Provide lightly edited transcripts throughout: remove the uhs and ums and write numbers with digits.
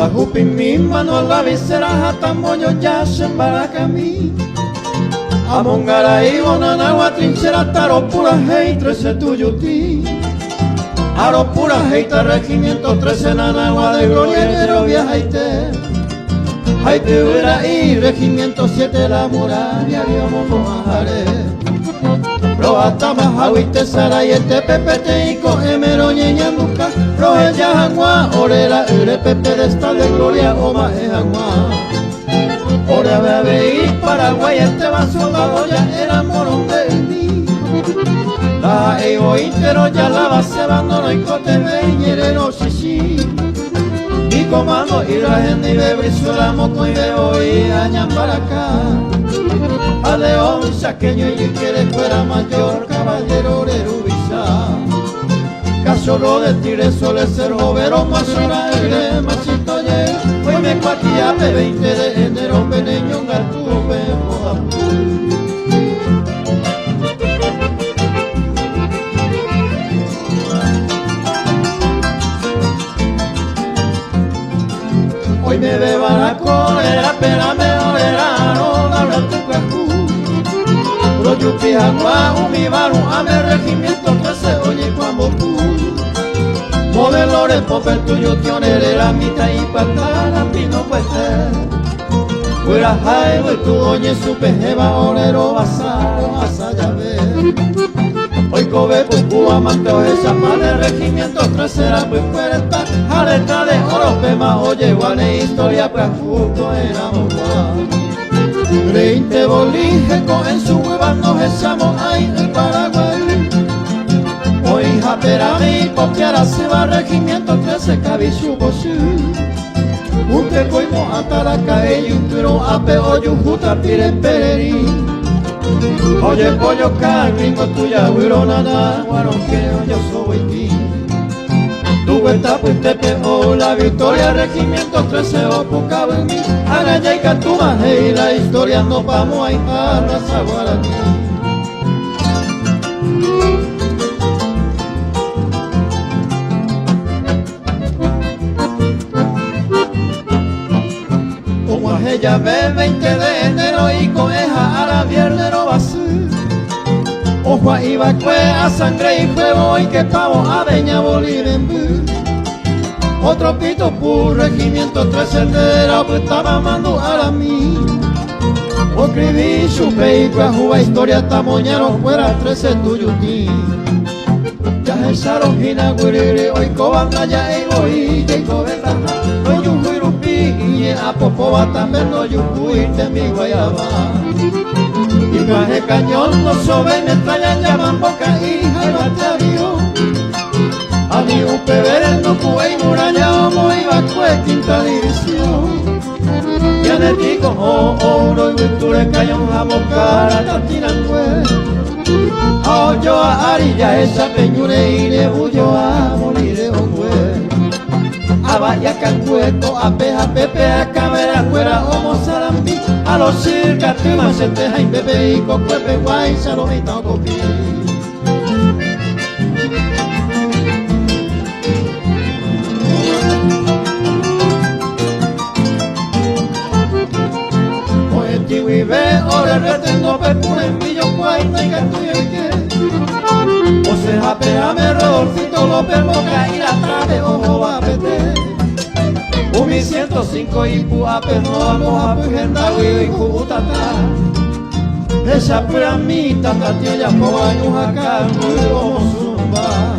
Tajupi mi mano la visera hatamoyo ya se para camí. Amongara y bonanagua trinchera taro pura hei 13 tuyuti. Aro pura heita regimiento 13 nanagua de gloria viajaite. Haite huera y regimiento 7 la muralla digamos mojare. Roatama hawite sara y este pepete y cogemero ñeñanduca. Rohe yahangua orera ure pepe de esta de gloria oma ejangua. Ora bebe y Paraguay este vaso ya era morón de mí. La ego intero ya la base abandono y cote veñerero shishi. Mi comando y la gente y bebrizuela moco y bebo y añan para acá. A león saqueño y quiere fuera mayor caballero de rubisa. Cachorro de tigre suele ser jovero más hora el machito ye. Hoy me cuaquiape 20 de enero peneño gartupe modapu. Hoy me beban la cólera, pero me oleraron hablar tu cajú. Los yupi agua, umibaru, ame regimiento que se oye cuando tú. Modelores, popel tuyo, tionerera, mitad y patana, pino pueste. Fuera jaibo, tu oye su pejeba, olero, vas allá ver. Hoy cobe pupu amanteo esa madre regimiento 13 era muy fuerte. Alerta de oro pema oye guane historia pues justo éramos guay. 20 bolijecos en su hueva nos echamos ahí en Paraguay. Hoy japera mi popiara se va regimiento 13 cabichu bosu. Ute coimo ataraca y un tiro ape oyu juta pire pereri. Oye pollo gringo tuya huirona na guarón que yo soy ti. Tu vuelta pues te pegó la victoria regimiento 13 o pucabo en mí. Araya y catuma y la historia no vamos a ir a raza guaraní. Como ella ve 20 de enero y coeja a la viernes no va a ser. Ojo a Ibacue a sangre y fuego y que pavo a Beña Bolívar en bu. Otro pito pur regimiento 13 entera pues estaba mando a la mí. O escribí chupe y cuajuba historia tamoñero fuera 13 tuyuti. Ya echaron hina guiriri hoy cobanda ya ego y ya cobenda. No yujuirupi y a popoba también no yujuirte mi guayaba. Y baje cañón no sobe metralla llaman boca y jaibate avión. A mi UPV no cué y muralla homo iba cue quinta división. Y a netico oro y victure cañón jamón cara tatinan cue. A yo a arilla esa peñure y le bullo a morir de hongüe. A vaya cancueto a peja pepe a cabera fuera homo salambi. A los circa tuma se teja y bebe y cocuepe guay salomita o copi. Oye tiwi ve ore retendo pepure en millo guay no hay tuyo y que. O se japea me rodolfito lo permoca y la trabe ojo va a pete. Umi 105 y puape no vamos a pujenda y cubutata. Esa pura mi tata tío ya po años acá muy como zumba.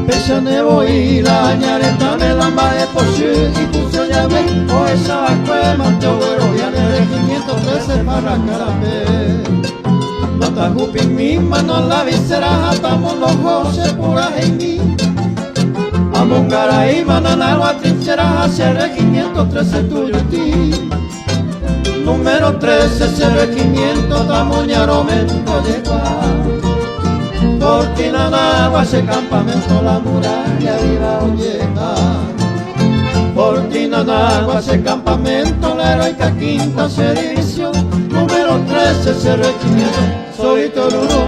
Pesa nebo y la añareta me lamba de pochu y puso llave. O esa vacue manteo güero y en el regimiento 13 para carape. No ta jupi mi mano la visera atamos los jose pura en mí. Amongara y mananagua trincheras hacia el regimiento 13 tuyuti. Número 13 ese regimiento tamoñaro mento llegua. Portinanagua ese campamento la muralla viva oyega. Portinanagua ese campamento la heroica quinta servicio. Número 13 ese regimiento soy Toruro.